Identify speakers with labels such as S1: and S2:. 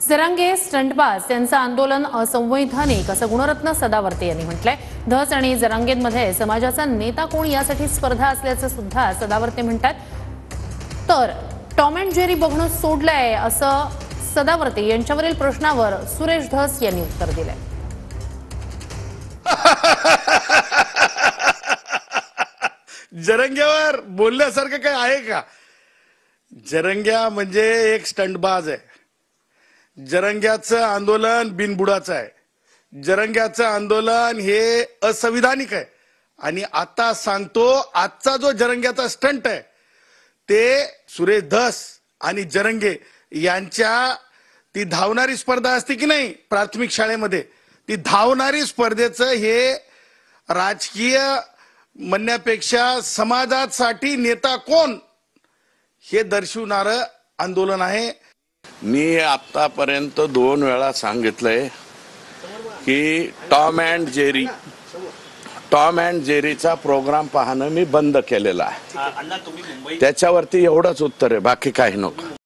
S1: जरांगे स्टंटबाज यांचं आंदोलन असंवैधानिक असं गुणरत्न सदावर्ते यांनी म्हटलंय। धस आणि जरांगेंमध्ये समाजाचा नेता कोण यासाठी स्पर्धा असल्याचं सुद्धा सदावर्ते म्हणतात। तर टॉम अँड जेरी बघणं सोडलंय असं सदावर्ते यांच्यावरील प्रश्नावर सुरेश धस यांनी उत्तर दिलंय।
S2: जरंग्यावर बोलण्यासारखं काय आहे का? जरंग्या म्हणजे एक स्टंटबाज आहे। जरंग्याचं आंदोलन बिनबुडाचं आहे। जरंग्याचं आंदोलन हे असंविधानिक आहे। आणि आता सांगतो, आजचा जो जरंग्याचा स्टंट आहे ते सुरेश धस आणि जरंगे यांच्या ती धावणारी स्पर्धा असते की नाही प्राथमिक शाळेमध्ये, ती धावणारी स्पर्धेचं हे राजकीय म्हणण्यापेक्षा समाजासाठी नेता कोण हे दर्शवणारं आंदोलन आहे।
S3: मी आतापर्यंत 2 वेळा सांगितलंय की टॉम अँड जेरीचा प्रोग्राम पाहणं मी बंद केलेला आहे। त्याच्यावरती एवढंच उत्तर आहे, बाकी काही नको।